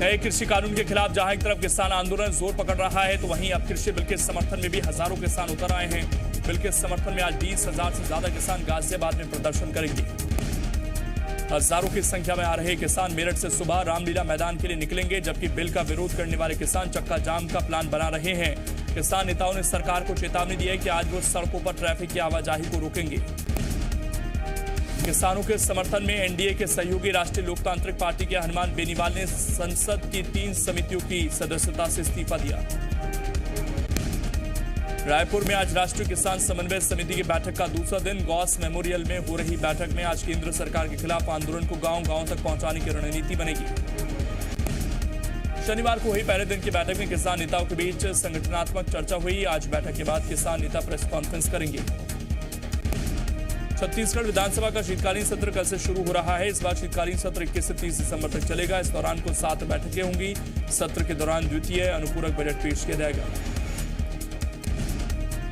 नए कृषि कानून के खिलाफ जहां एक तरफ किसान आंदोलन जोर पकड़ रहा है, तो वहीं अब कृषि बिल के समर्थन में भी हजारों किसान उतर आए हैं। बिल के समर्थन में आज 20,000 से ज्यादा किसान गाजियाबाद में प्रदर्शन करेंगे। हजारों की संख्या में आ रहे किसान मेरठ से सुबह रामलीला मैदान के लिए निकलेंगे, जबकि बिल का विरोध करने वाले किसान चक्का जाम का प्लान बना रहे हैं। किसान नेताओं ने सरकार को चेतावनी दी है कि आज वो सड़कों पर ट्रैफिक की आवाजाही को रोकेंगे। किसानों के समर्थन में एनडीए के सहयोगी राष्ट्रीय लोकतांत्रिक पार्टी के हनुमान बेनीवाल ने संसद की 3 समितियों की सदस्यता से इस्तीफा दिया। रायपुर में आज राष्ट्रीय किसान समन्वय समिति की बैठक का दूसरा दिन। गौस मेमोरियल में हो रही बैठक में आज केंद्र सरकार के खिलाफ आंदोलन को गांव-गांव तक पहुंचाने की रणनीति बनेगी। शनिवार को हुई पहले दिन की बैठक में किसान नेताओं के बीच संगठनात्मक चर्चा हुई। आज बैठक के बाद किसान नेता प्रेस कॉन्फ्रेंस करेंगे। छत्तीसगढ़ विधानसभा का शीतकालीन सत्र कल से शुरू हो रहा है। इस बार शीतकालीन सत्र 21 से 30 दिसंबर तक चलेगा। इस दौरान कुल 7 बैठकें होंगी। सत्र के दौरान द्वितीय अनुपूरक बजट पेश किया जाएगा।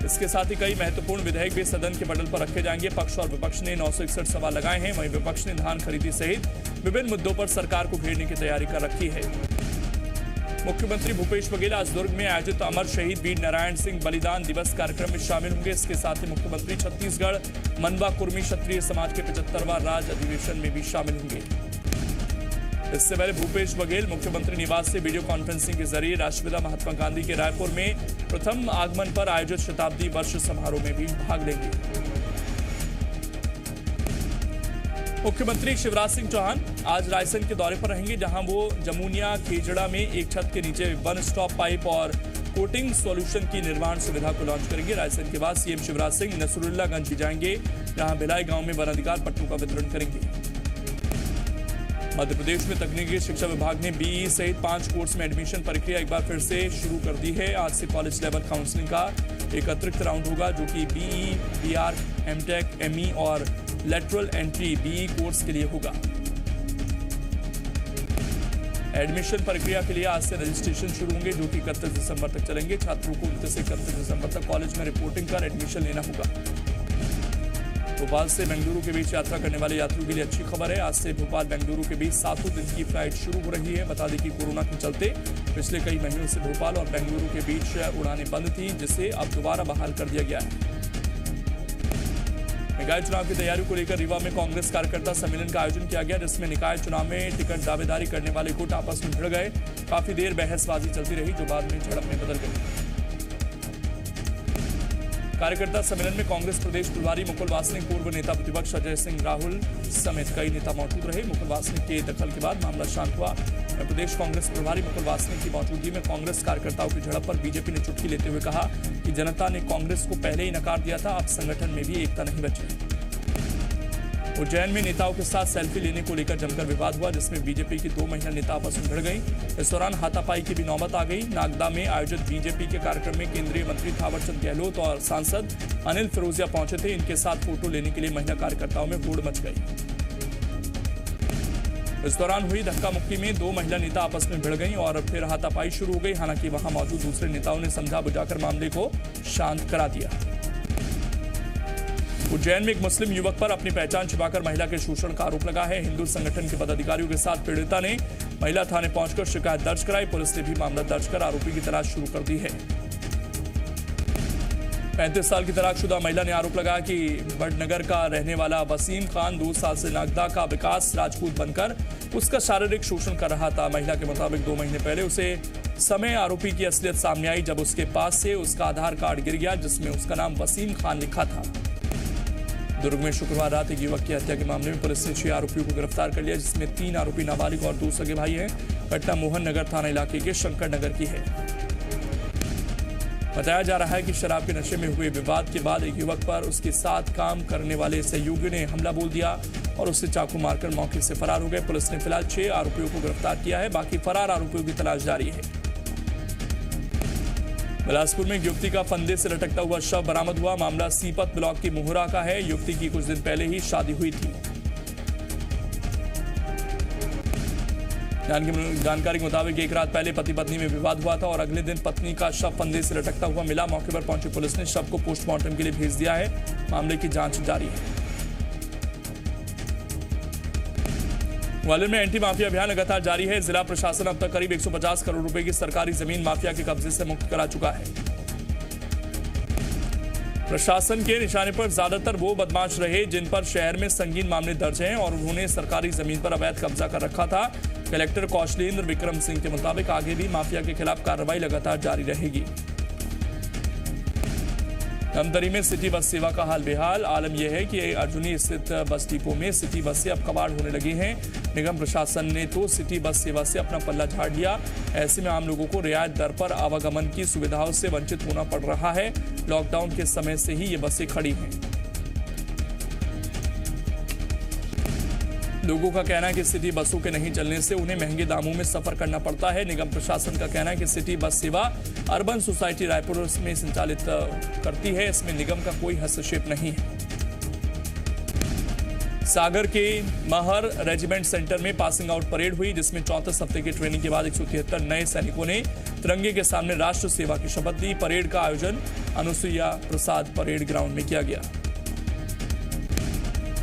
इसके साथ ही कई महत्वपूर्ण विधेयक भी सदन के पटल पर रखे जाएंगे। पक्ष और विपक्ष ने 961 सवाल लगाए हैं। वहीं विपक्ष ने धान खरीदी सहित विभिन्न मुद्दों पर सरकार को घेरने की तैयारी कर रखी है। मुख्यमंत्री भूपेश बघेल आज दुर्ग में आयोजित अमर शहीद वीर नारायण सिंह बलिदान दिवस कार्यक्रम में शामिल होंगे। इसके साथ ही मुख्यमंत्री छत्तीसगढ़ मनवा कुर्मी क्षत्रिय समाज के 75वां राज्य अधिवेशन में भी शामिल होंगे। इससे पहले भूपेश बघेल मुख्यमंत्री निवास से वीडियो कॉन्फ्रेंसिंग के जरिए राष्ट्रपिता महात्मा गांधी के रायपुर में प्रथम आगमन पर आयोजित शताब्दी वर्ष समारोह में भी भाग लेंगे। मुख्यमंत्री शिवराज सिंह चौहान आज रायसेन के दौरे पर रहेंगे, जहां वो जमुनिया खेजड़ा में एक छत के नीचे वन स्टॉप पाइप और कोटिंग सॉल्यूशन की निर्माण सुविधा को लॉन्च करेंगे। रायसेन के बाद सीएम शिवराज सिंह नसरुल्लागंज भी जाएंगे, जहां भिलाई गांव में वन अधिकार पट्टों का वितरण करेंगे। मध्य प्रदेश में तकनीकी शिक्षा विभाग ने बीई सहित 5 कोर्स में एडमिशन प्रक्रिया एक बार फिर से शुरू कर दी है। आज से कॉलेज लेवल काउंसलिंग का एक अतिरिक्त राउंड होगा, जो कि बीई, बीआर, एमटेक, एमई और लेटरल एंट्री बीई कोर्स के लिए होगा। एडमिशन प्रक्रिया के लिए आज से रजिस्ट्रेशन शुरू होंगे, जो कि 31 दिसंबर तक चलेंगे। छात्रों को 29 से 31 दिसंबर तक कॉलेज में रिपोर्टिंग कर एडमिशन लेना होगा। भोपाल से बेंगलुरु के बीच यात्रा करने वाले यात्रियों के लिए अच्छी खबर है। आज से भोपाल बेंगलुरु के बीच 7 दिन की फ्लाइट शुरू हो रही है। बता दें कि कोरोना के चलते पिछले कई महीनों से भोपाल और बेंगलुरु के बीच उड़ानें बंद थी, जिसे अब दोबारा बहाल कर दिया गया है। निकाय चुनाव की तैयारी को लेकर रीवा में कांग्रेस कार्यकर्ता सम्मेलन का आयोजन किया गया, जिसमें निकाय चुनाव में टिकट दावेदारी करने वाले गुट आपस में भिड़ गए। काफी देर बहसबाजी चलती रही, जो बाद में झड़प में बदल गई। कार्यकर्ता सम्मेलन में कांग्रेस प्रदेश प्रभारी मुकुल वासनिक, पूर्व नेता प्रतिपक्ष अजय सिंह राहुल समेत कई नेता मौजूद रहे। मुकुल वासनिक के दखल के बाद मामला शांत हुआ। प्रदेश कांग्रेस प्रभारी मुकुल वासनिक की मौजूदगी में कांग्रेस कार्यकर्ताओं की झड़प पर बीजेपी ने चुटकी लेते हुए कहा कि जनता ने कांग्रेस को पहले ही नकार दिया था, अब संगठन में भी एकता नहीं बची। उज्जैन में नेताओं के साथ सेल्फी लेने को लेकर जमकर विवाद हुआ, जिसमें बीजेपी की 2 महिला नेता आपस में भिड़ गई। इस दौरान हाथापाई की भी नौबत आ गई। नागदा में आयोजित बीजेपी के कार्यक्रम में केंद्रीय मंत्री थावरचंद गहलोत और सांसद अनिल फिरोजिया पहुंचे थे। इनके साथ फोटो लेने के लिए महिला कार्यकर्ताओं में होड़ मच गई। इस दौरान हुई धक्का मुक्की में 2 महिला नेता आपस में भिड़ गईं और फिर हाथापाई शुरू हो गई। हालांकि वहां मौजूद दूसरे नेताओं ने समझा बुझाकर मामले को शांत करा दिया। उज्जैन में एक मुस्लिम युवक पर अपनी पहचान छिपाकर महिला के शोषण का आरोप लगा है। हिंदू संगठन के पदाधिकारियों के साथ पीड़िता ने महिला थाने पहुंचकर शिकायत दर्ज कराई। पुलिस ने भी मामला दर्ज कर आरोपी की तलाश शुरू कर दी है। 35 साल की तलाकशुदा महिला ने आरोप लगाया कि बड़नगर का रहने वाला वसीम खान 2 साल से नागदा का विकास राजपूत बनकर उसका शारीरिक शोषण कर रहा था। महिला के मुताबिक 2 महीने पहले उसे समय आरोपी की असलियत सामने आई, जब उसके पास से उसका आधार कार्ड गिर गया, जिसमें उसका नाम वसीम खान लिखा था। दुर्ग में शुक्रवार रात एक युवक की हत्या के मामले में पुलिस ने 6 आरोपियों को गिरफ्तार कर लिया, जिसमें 3 आरोपी नाबालिग और 2 सगे भाई हैं। घटना मोहन नगर थाना इलाके के शंकर नगर की है। बताया जा रहा है कि शराब के नशे में हुए विवाद के बाद एक युवक पर उसके साथ काम करने वाले सहयोगियों ने हमला बोल दिया और उससे चाकू मारकर मौके से फरार हो गए। पुलिस ने फिलहाल 6 आरोपियों को गिरफ्तार किया है। बाकी फरार आरोपियों की तलाश जारी है। बिलासपुर में युवती का फंदे से लटकता हुआ शव बरामद हुआ। मामला सीपत ब्लॉक की मोहरा का है। युवती की कुछ दिन पहले ही शादी हुई थी। जानकारी के मुताबिक एक रात पहले पति पत्नी में विवाद हुआ था और अगले दिन पत्नी का शव फंदे से लटकता हुआ मिला। मौके पर पहुंची पुलिस ने शव को पोस्टमार्टम के लिए भेज दिया है। मामले की जांच जारी है। ग्वालियर में एंटी माफिया अभियान लगातार जारी है। जिला प्रशासन अब तक करीब 150 करोड़ रुपए की सरकारी जमीन माफिया के कब्जे से मुक्त करा चुका है। प्रशासन के निशाने पर ज्यादातर वो बदमाश रहे जिन पर शहर में संगीन मामले दर्ज हैं और उन्होंने सरकारी जमीन पर अवैध कब्जा कर रखा था। कलेक्टर कौशलेंद्र विक्रम सिंह के मुताबिक आगे भी माफिया के खिलाफ कार्रवाई लगातार जारी रहेगी। धमतरी में सिटी बस सेवा का हाल बेहाल। आलम यह है कि अर्जुनी स्थित बस डिपो में सिटी बसें अब कबाड़ होने लगी हैं। निगम प्रशासन ने तो सिटी बस सेवा से अपना पल्ला झाड़ लिया। ऐसे में आम लोगों को रियायत दर पर आवागमन की सुविधाओं से वंचित होना पड़ रहा है। लॉकडाउन के समय से ही ये बसें खड़ी हैं। लोगों का कहना है कि सिटी बसों के नहीं चलने से उन्हें महंगे दामों में सफर करना पड़ता है। निगम प्रशासन का कहना है कि सिटी बस सेवा अर्बन सोसाइटी रायपुर में संचालित करती है। इसमें निगम का कोई हस्तक्षेप नहीं है। सागर के महर रेजिमेंट सेंटर में पासिंग आउट परेड हुई, जिसमें 34 हफ्ते की ट्रेनिंग के बाद 173 नए सैनिकों ने तिरंगे के सामने राष्ट्र सेवा की शपथ ली। परेड का आयोजन अनुसुईया प्रसाद परेड ग्राउंड में किया गया।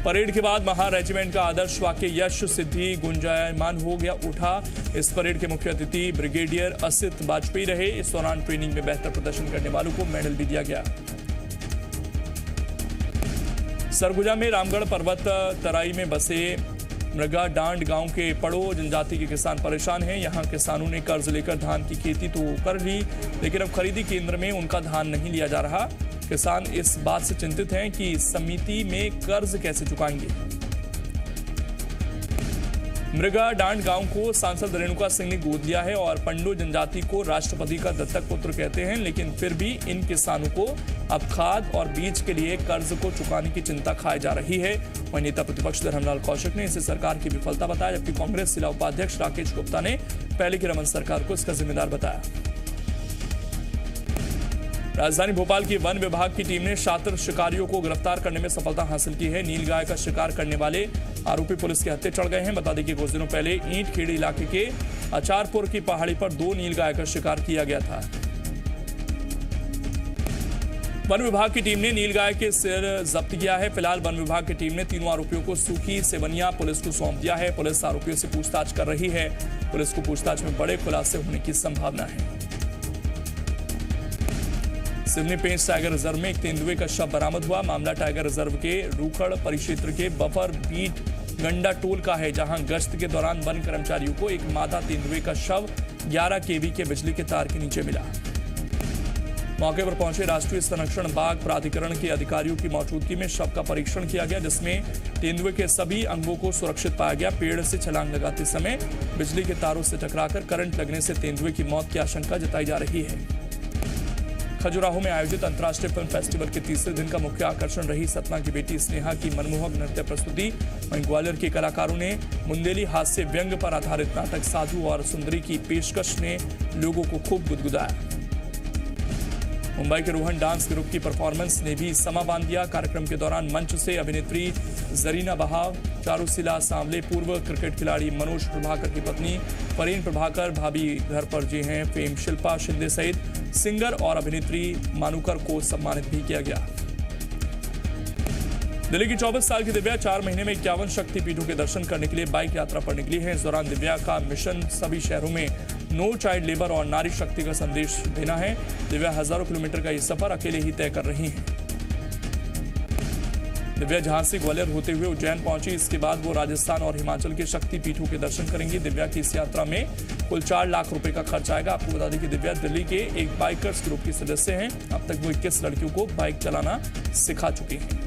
परेड के बाद महार रेजिमेंट का आदर्श वाक्य यश सिद्धि गुंजायमान हो गया उठा। इस परेड के मुख्य अतिथि ब्रिगेडियर असित वाजपेयी रहे। इस दौरान ट्रेनिंग में बेहतर प्रदर्शन करने वालों को मेडल भी दिया गया। सरगुजा में रामगढ़ पर्वत तराई में बसे मृगा डांड गांव के पड़ो जनजाति के किसान परेशान हैं। यहां किसानों ने कर्ज लेकर धान की खेती तो कर ली, लेकिन अब खरीदी केंद्र में उनका धान नहीं लिया जा रहा। किसान इस बात से चिंतित हैं कि समिति में कर्ज कैसे चुकाएंगे। मृगा डांड गांव को सांसद रेणुका सिंह ने गोद लिया है और पंडो जनजाति को राष्ट्रपति का दत्तक पुत्र कहते हैं, लेकिन फिर भी इन किसानों को अब खाद और बीज के लिए कर्ज को चुकाने की चिंता खाई जा रही है। वहीं नेता प्रतिपक्ष धर्मलाल कौशिक ने इसे सरकार की विफलता बताया, जबकि कांग्रेस जिला उपाध्यक्ष राकेश गुप्ता ने पहले की रमन सरकार को इसका जिम्मेदार बताया। राजधानी भोपाल की वन विभाग की टीम ने शातिर शिकारियों को गिरफ्तार करने में सफलता हासिल की है। नीलगाय का शिकार करने वाले आरोपी पुलिस के हत्थे चढ़ गए हैं। बता दें कि कुछ दिनों पहले ईंट खेड़ी इलाके के अचारपुर की पहाड़ी पर 2 नीलगाय का शिकार किया गया था। वन विभाग की टीम ने नीलगाय के सिर जब्त किया है। फिलहाल वन विभाग की टीम ने तीनों आरोपियों को सूखी सेवनिया पुलिस को सौंप दिया है। पुलिस आरोपियों से पूछताछ कर रही है। पुलिस को पूछताछ में बड़े खुलासे होने की संभावना है। सिवनी पेंच टाइगर रिजर्व में एक तेंदुए का शव बरामद हुआ। मामला टाइगर रिजर्व के रूखड़ परिक्षेत्र के बफर बीट गंडा टोल का है, जहां गश्त के दौरान वन कर्मचारियों को एक मादा तेंदुए का शव 11 केवी के बिजली के तार के नीचे मिला। मौके पर पहुंचे राष्ट्रीय संरक्षण बाघ प्राधिकरण के अधिकारियों की मौजूदगी में शव का परीक्षण किया गया, जिसमें तेंदुए के सभी अंगों को सुरक्षित पाया गया। पेड़ से छलांग लगाते समय बिजली के तारों से टकराकर करंट लगने से तेंदुए की मौत की आशंका जताई जा रही है। खजुराहो में आयोजित अंतर्राष्ट्रीय फिल्म फेस्टिवल के तीसरे दिन का मुख्य आकर्षण रही सतना की बेटी स्नेहा की मनमोहक नृत्य प्रस्तुति। वहीं ग्वालियर के कलाकारों ने मुंदेली हास्य व्यंग पर आधारित नाटक साधु और सुंदरी की पेशकश ने लोगों को खूब गुदगुदाया। मुंबई के रोहन डांस ग्रुप की परफॉर्मेंस ने भी समा बांध दिया। कार्यक्रम के दौरान मंच से अभिनेत्री जरीना बहाव, चारुशिला सांवले, पूर्व क्रिकेट खिलाड़ी मनोज प्रभाकर की पत्नी परीन प्रभाकर, भाभी घर पर जी हैं फेम शिल्पा शिंदे सहित सिंगर और अभिनेत्री मानुकर को सम्मानित भी किया गया। दिल्ली की 24 साल की दिव्या 4 महीने में 51 शक्तिपीठों के दर्शन करने के लिए बाइक यात्रा पर निकली है। इस दौरान दिव्या का मिशन सभी शहरों में नो चाइल्ड लेबर और नारी शक्ति का संदेश देना है। दिव्या हजारों किलोमीटर का ये सफर अकेले ही तय कर रही हैं। दिव्या झांसी ग्वालियर होते हुए उज्जैन पहुंची। इसके बाद वो राजस्थान और हिमाचल के शक्तिपीठों के दर्शन करेंगी। दिव्या की इस यात्रा में कुल 4 लाख रुपए का खर्च आएगा। आपको बता दें कि दिव्या दिल्ली के एक बाइकर्स ग्रुप की सदस्य हैं। अब तक वो 21 लड़कियों को बाइक चलाना सिखा चुकी हैं।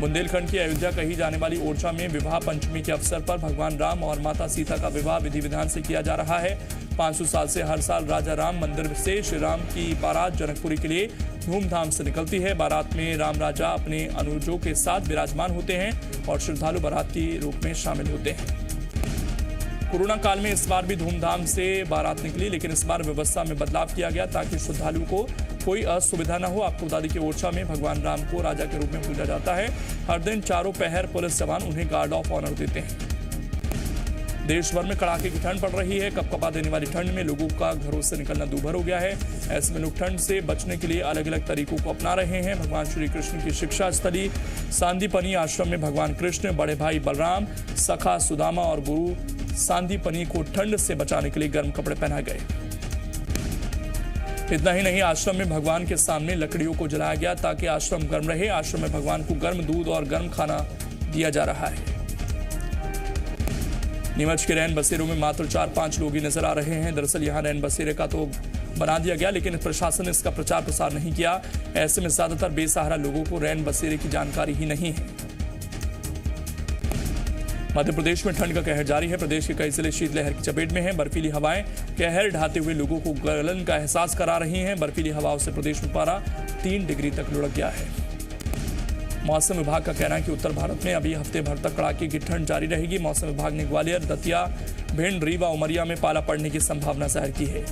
बुंदेलखंड की अयोध्या कही जाने वाली ओरछा में विवाह पंचमी के अवसर पर भगवान राम और माता सीता का विवाह विधि विधान से किया जा रहा है। 500 साल से हर साल राजा राम मंदिर से श्री राम की बारात जनकपुरी के लिए धूमधाम से निकलती है। बारात में राम राजा अपने अनुजों के साथ विराजमान होते हैं और श्रद्धालु बारात के रूप में शामिल होते हैं। कोरोना काल में इस बार भी धूमधाम से बारात निकली, लेकिन इस बार व्यवस्था में बदलाव किया गया ताकि श्रद्धालुओं को कोई असुविधा न हो। आपको बता दें कि ओरछा में भगवान राम को राजा के रूप में पूजा जाता है। हर दिन चारों पहर पुलिस जवान उन्हें गार्ड ऑफ ऑनर देते हैं। देश भर में कड़ाके की ठंड पड़ रही है। कपकपा देने वाली ठंड में लोगों का घरों से निकलना दूभर हो गया है। ऐसे में लोग ठंड से बचने के लिए अलग अलग तरीकों को अपना रहे हैं। भगवान श्री कृष्ण की शिक्षा स्थली सांदीपनी आश्रम में भगवान कृष्ण, बड़े भाई बलराम, सखा सुदामा और गुरु सांदीपनी को ठंड से बचाने के लिए गर्म कपड़े पहनाए गए। इतना ही नहीं, आश्रम में भगवान के सामने लकड़ियों को जलाया गया ताकि आश्रम गर्म रहे। आश्रम में भगवान को गर्म दूध और गर्म खाना दिया जा रहा है। नीमच के रैन बसेरों में मात्र 4-5 लोग ही नजर आ रहे हैं। दरअसल यहां रैन बसेरे का तो बना दिया गया, लेकिन प्रशासन ने इसका प्रचार प्रसार नहीं किया। ऐसे में ज्यादातर बेसहारा लोगों को रैन बसेरे की जानकारी ही नहीं है। मध्य प्रदेश में ठंड का कहर जारी है। प्रदेश के कई जिले शीतलहर की चपेट में हैं। बर्फीली हवाएं कहर ढाते हुए लोगों को गलन का एहसास करा रही हैं। बर्फीली हवाओं से प्रदेश में पारा 3 डिग्री तक लुढ़क गया है। मौसम विभाग का कहना है कि उत्तर भारत में अभी हफ्ते भर तक कड़ाके की ठंड जारी रहेगी। मौसम विभाग ने ग्वालियर, दतिया, भिंड, रीवा, उमरिया में पाला पड़ने की संभावना जाहिर की है।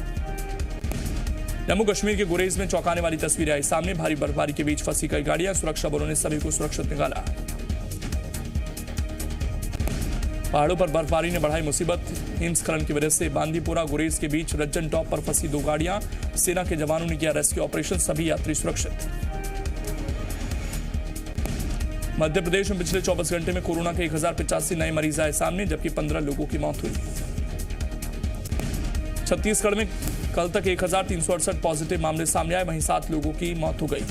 जम्मू कश्मीर के गुरेज में चौंकाने वाली तस्वीरें आई सामने। भारी बर्फबारी के बीच फंसी कई गाड़ियां, सुरक्षा बलों ने सभी को सुरक्षित निकाला। पहाड़ों पर बर्फबारी ने बढ़ाई मुसीबत। हिमस्खलन की वजह से बांदीपुरा गुरेज के बीच रज्जन टॉप पर फंसी 2 गाड़ियां। सेना के जवानों ने किया रेस्क्यू ऑपरेशन, सभी यात्री सुरक्षित। मध्य प्रदेश में पिछले 24 घंटे में कोरोना के 1085 नए मरीज आए सामने, जबकि 15 लोगों की मौत हुई। छत्तीसगढ़ में कल तक 1368 पॉजिटिव मामले सामने आए, वहीं 7 लोगों की मौत हो गई।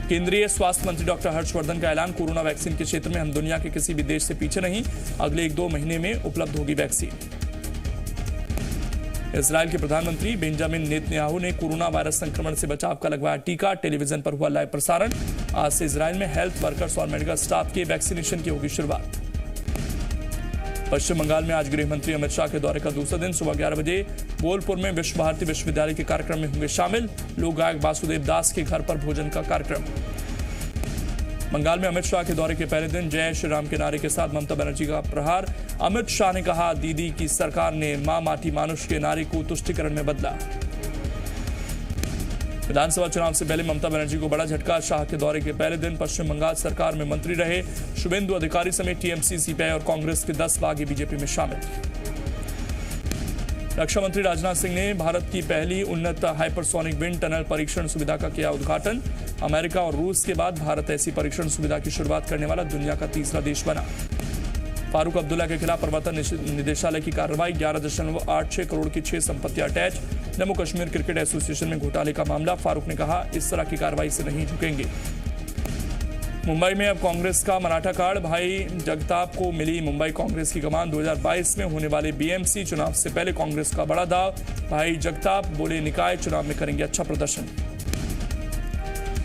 केंद्रीय स्वास्थ्य मंत्री डॉक्टर हर्षवर्धन का ऐलान, कोरोना वैक्सीन के क्षेत्र में हम दुनिया के किसी भी देश से पीछे नहीं, अगले 1-2 महीने में उपलब्ध होगी वैक्सीन। इजराइल के प्रधानमंत्री बेंजामिन नेतन्याहू ने कोरोना वायरस संक्रमण से बचाव का लगवाया टीका। टेलीविजन पर हुआ लाइव प्रसारण। आज से इजराइल में हेल्थ वर्कर्स और मेडिकल स्टाफ के वैक्सीनेशन की होगी शुरुआत। पश्चिम बंगाल में आज गृह मंत्री अमित शाह के दौरे का दूसरा दिन। सुबह 11 बजे बोलपुर में विश्व भारती विश्वविद्यालय के कार्यक्रम में होंगे शामिल। लोक गायक वासुदेव दास के घर पर भोजन का कार्यक्रम। बंगाल में अमित शाह के दौरे के पहले दिन जय श्री राम के नारे के साथ ममता बनर्जी का प्रहार। अमित शाह ने कहा, दीदी की सरकार ने मां माटी मानुष के नारे को तुष्टीकरण में बदला। विधानसभा चुनाव से पहले ममता बनर्जी को बड़ा झटका। शाह के दौरे के पहले दिन पश्चिम बंगाल सरकार में मंत्री रहे शुभेंदु अधिकारी समेत टीएमसी, सीपीआई और कांग्रेस के 10 बागी बीजेपी में शामिल। रक्षा मंत्री राजनाथ सिंह ने भारत की पहली उन्नत हाइपरसोनिक विंड टनल परीक्षण सुविधा का किया उद्घाटन। अमेरिका और रूस के बाद भारत ऐसी परीक्षण सुविधा की शुरुआत करने वाला दुनिया का तीसरा देश बना। फारूक अब्दुल्ला के खिलाफ प्रवर्तन निदेशालय की कार्रवाई। 11.86 करोड़ की 6 संपत्तियां attach. Jammu Kashmir cricket association में घोटाले का मामला। फारूक ने कहा, इस तरह की कार्रवाई से नहीं झुकेंगे। मुंबई में अब कांग्रेस का मराठा कार्ड। भाई जगताप को मिली मुंबई कांग्रेस की कमान। 2022 में होने वाले बीएमसी चुनाव से पहले कांग्रेस का बड़ा दाव। भाई जगताप बोले, निकाय चुनाव में करेंगे अच्छा प्रदर्शन।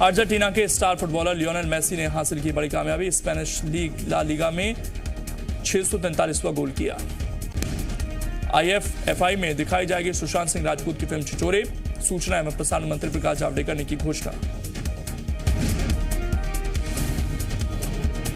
अर्जेंटीना के स्टार फुटबॉलर लियोनेल मेसी ने हासिल की बड़ी कामयाबी। स्पेनिश लीग ला लिगा में 643वां गोल किया। IFFI में दिखाई जाएगी सुशांत सिंह राजपूत की फिल्म छिछोरे। सूचना एवं प्रसारण मंत्री प्रकाश जावड़ेकर ने की घोषणा।